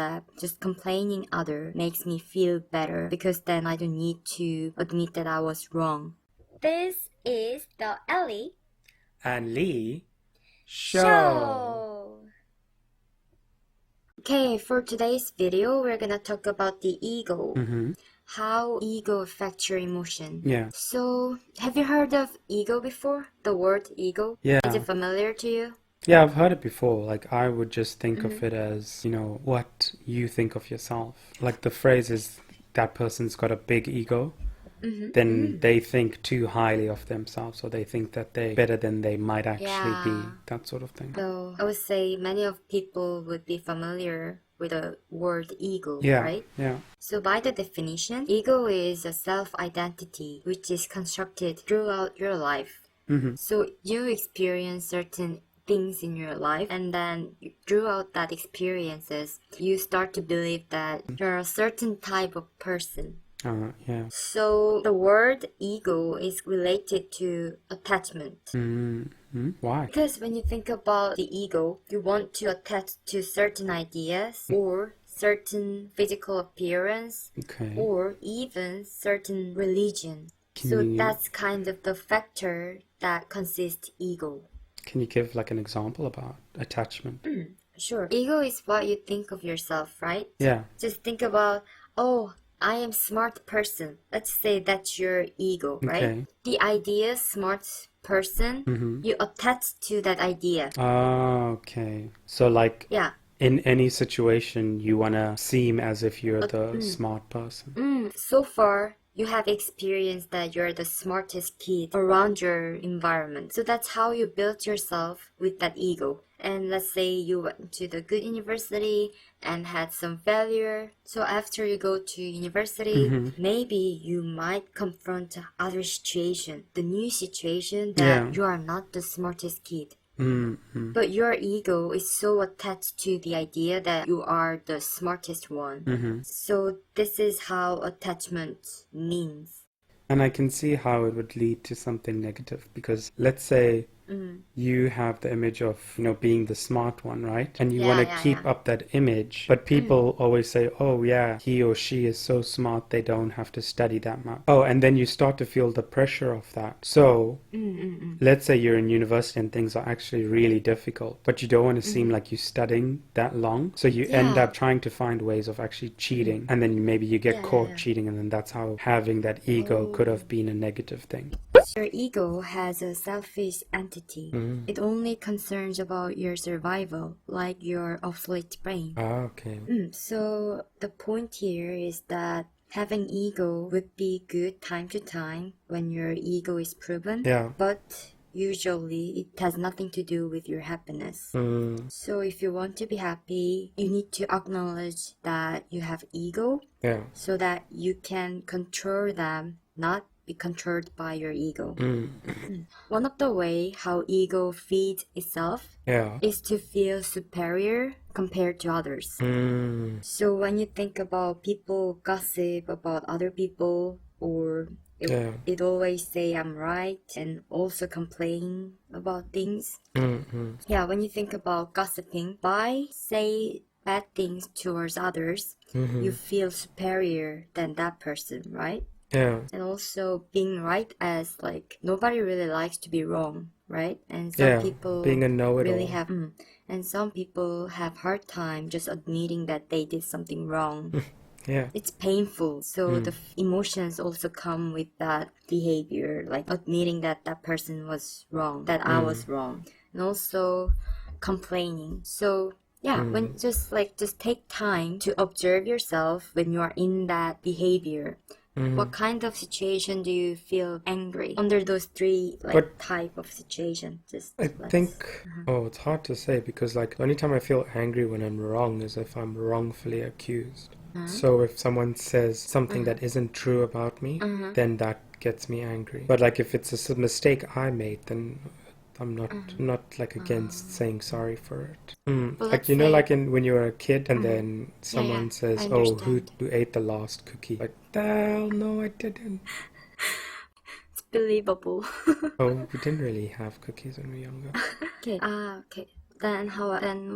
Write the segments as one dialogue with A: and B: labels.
A: that just complaining other makes me feel better because then I don't need to admit that I was wrong. This is the Ellie
B: and Lee
A: Show. Okay, for today's video, we're gonna talk about the ego. How ego affects your emotion.
B: Yeah.
A: So, have you heard of ego before? The word ego?
B: Yeah.
A: Is it familiar to you?
B: Yeah, I've heard it before. Like, I would just think of it as, you know, what you think of yourself. Like, the phrase is, that person's got a big ego. Then they think too highly of themselves, or they think that they're better than they might actually be. That sort of thing.
A: So, I would say many of people would be familiar with the word ego,
B: Yeah,
A: right?
B: yeah.
A: So by the definition, ego is a self-identity which is constructed throughout your life. So you experience certain things in your life, and then throughout that experiences, you start to believe that you're a certain type of person.
B: Yeah.
A: So the word ego is related to attachment.
B: Why?
A: Because when you think about the ego, you want to attach to certain ideas or certain physical appearance or even certain religion. So that's kind of the factor that consists ego.
B: Can you give like an example about attachment?
A: Sure. Ego is what you think of yourself, right?
B: Yeah.
A: Just think about, oh, I am smart person. Let's say that's your ego, right? The idea smart person, you attach to that idea.
B: Okay. So like in any situation, you want to seem as if you're the smart person.
A: So far, you have experienced that you're the smartest kid around your environment. So that's how you built yourself with that ego. And let's say you went to the good university and had some failure. So after you go to university, maybe you might confront other situation, the new situation that you are not the smartest kid. But your ego is so attached to the idea that you are the smartest one. So this is how attachment means.
B: And I can see how it would lead to something negative, because let's say you have the image of, you know, being the smart one, right? And you want to keep up that image. But people always say, oh yeah, he or she is so smart, they don't have to study that much. Oh, and then you start to feel the pressure of that. So let's say you're in university and things are actually really difficult, but you don't want to seem like you're studying that long. So you end up trying to find ways of actually cheating. And then maybe you get caught cheating, and then that's how having that ego could have been a negative thing.
A: Your ego has a selfish entity. It only concerns about your survival, like your obsolete brain. So the point here is that having ego would be good time to time when your ego is proven. But usually it has nothing to do with your happiness. So if you want to be happy, you need to acknowledge that you have ego so that you can control them, not be controlled by your ego. One of the way how ego feeds itself is to feel superior compared to others. So when you think about people gossip about other people, or it always say I'm right and also complain about things. When you think about gossiping, by say bad things towards others, you feel superior than that person, right? And also being right, as like nobody really likes to be wrong, right? And some people
B: being a know-it-all.
A: really have and some people have hard time just admitting that they did something wrong. It's painful. So the emotions also come with that behavior, like admitting that that person was wrong, that I was wrong, and also complaining. So when just take time to observe yourself when you are in that behavior. What kind of situation do you feel angry under those three type of situation?
B: I think it's hard to say, because like the only time I feel angry when I'm wrong is if I'm wrongfully accused. So if someone says something that isn't true about me, then that gets me angry. But like if it's a mistake I made, then I'm not like against saying sorry for it. Like, you know, like when you were a kid and then someone says, oh, who ate the last cookie? Like, hell no, I didn't.
A: It's believable.
B: Oh, we didn't really have cookies when we were younger.
A: Okay. Then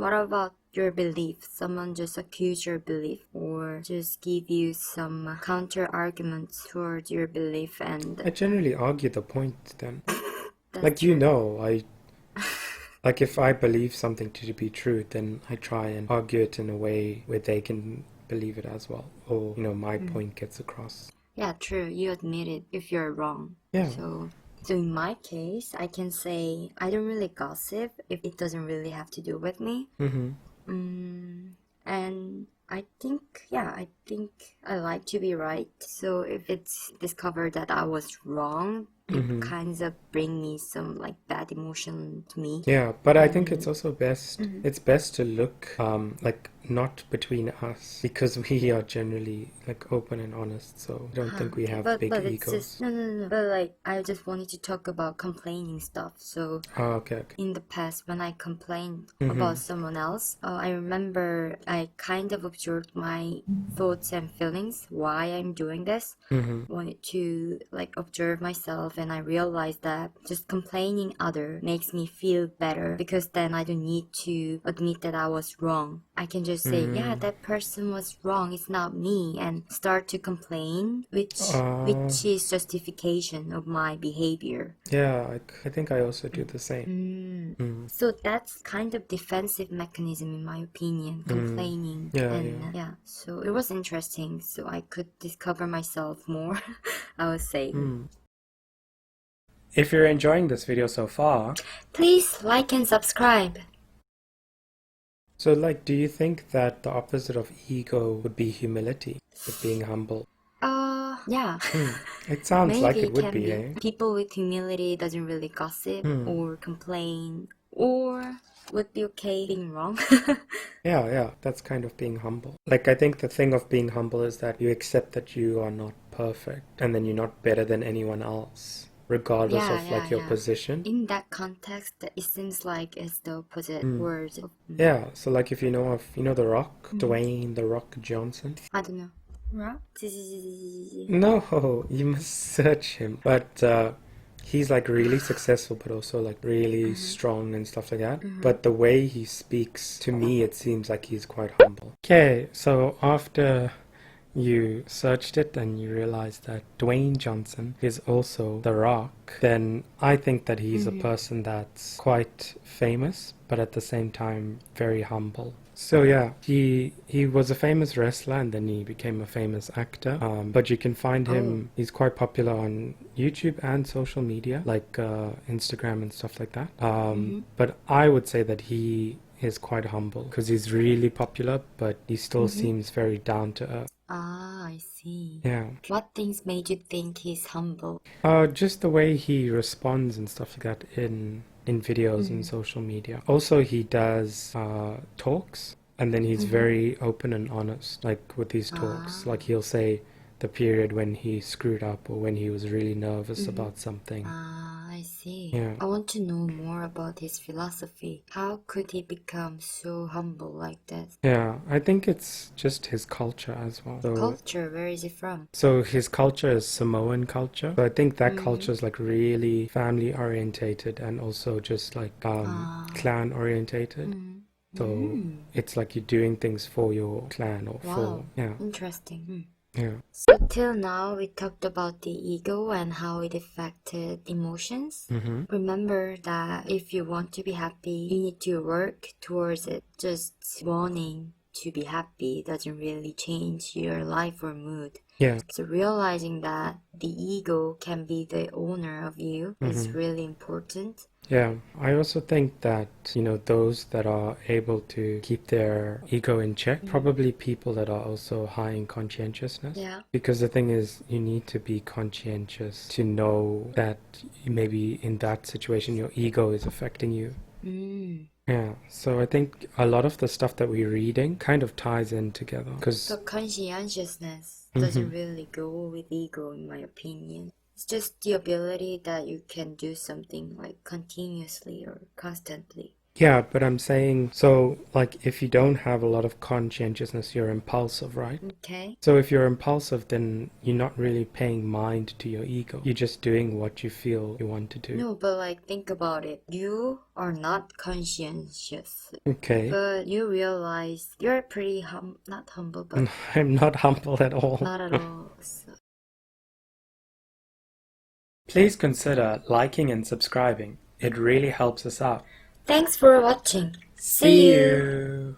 A: what about your belief. Someone just accuse your belief or just give you some counter arguments towards your belief, and
B: I generally argue the point then.
A: that's
B: you
A: true.
B: know, like if I believe something to be true, then I try and argue it in a way where they can believe it as well, or my point gets across.
A: Yeah, true. You admit it if you're wrong.
B: Yeah.
A: So in my case, I can say I don't really gossip if it doesn't really have to do with me. And I think I like to be right. So if it's discovered that I was wrong, it kind of bring me some like bad emotion to me.
B: Yeah, but I think it's also best. It's best to look like not between us, because we are generally like open and honest. So I don't think we have big
A: but
B: egos.
A: It's just no. But like I just wanted to talk about complaining stuff. So
B: okay.
A: In the past, when I complained about someone else, I remember I kind of observed my thoughts and feelings, why I'm doing this. Wanted to like observe myself, and I realized that just complaining other makes me feel better, because then I don't need to admit that I was wrong. I can just say, yeah, that person was wrong, it's not me, and start to complain, which is justification of my behavior.
B: Yeah, I think I also do the same.
A: So that's kind of defensive mechanism in my opinion, complaining. So it was interesting, so I could discover myself more. I would say.
B: If you're enjoying this video so far,
A: please like and subscribe.
B: So like, do you think that the opposite of ego would be humility, with being humble?
A: Yeah.
B: It sounds
A: Maybe
B: like it would
A: be.
B: eh?
A: People with humility doesn't really gossip or complain, or would be okay being wrong.
B: Yeah, that's kind of being humble. Like, I think the thing of being humble is that you accept that you are not perfect, and then you're not better than anyone else, regardless of like your position.
A: In that context, it seems like it's the opposite word.
B: Yeah, so like if you know of, The Rock, Dwayne "The Rock" Johnson.
A: I don't know. Rock?
B: No, you must search him. But he's like really successful, but also like really strong and stuff like that. But the way he speaks, to me, it seems like he's quite humble. Okay, so after you searched it and you realized that Dwayne Johnson is also The Rock, then I think that he's a person that's quite famous, but at the same time very humble. So yeah, he was a famous wrestler, and then he became a famous actor. But you can find him, he's quite popular on YouTube and social media, like Instagram and stuff like that. But I would say that he is quite humble, because he's really popular, but he still seems very down to earth.
A: Ah, I see.
B: Yeah.
A: What things made you think he's humble?
B: Just the way he responds and stuff like that in videos and social media. Also, he does talks, and then he's very open and honest, like with these talks. Like he'll say the period when he screwed up or when he was really nervous about something.
A: Ah, I see.
B: Yeah.
A: I want to know more about his philosophy. How could he become so humble like that?
B: Yeah, I think it's just his culture as well. So,
A: culture? Where is he from?
B: So his culture is Samoan culture. So I think that culture is like really family orientated, and also just like clan orientated. So it's like you're doing things for your clan or for
A: Interesting.
B: Yeah.
A: So till now we talked about the ego and how it affected emotions. Remember that if you want to be happy, you need to work towards it. Just wanting to be happy doesn't really change your life or mood.
B: Yeah.
A: So realizing that the ego can be the owner of you is really important.
B: Yeah, I also think that, those that are able to keep their ego in check, probably people that are also high in conscientiousness.
A: Yeah.
B: Because the thing is, you need to be conscientious to know that maybe in that situation your ego is affecting you. Yeah, so I think a lot of the stuff that we're reading kind of ties in together.
A: So conscientiousness doesn't really go with ego, in my opinion. It's just the ability that you can do something like continuously or constantly.
B: Yeah, but I'm saying, so like if you don't have a lot of conscientiousness, you're impulsive, right?
A: Okay.
B: So if you're impulsive, then you're not really paying mind to your ego. You're just doing what you feel you want to do.
A: No, but like think about it. You are not conscientious.
B: Okay.
A: But you realize you're pretty not humble, but
B: I'm not humble at all.
A: not at all. So.
B: Please consider liking and subscribing. It really helps us out.
A: Thanks for watching. See you.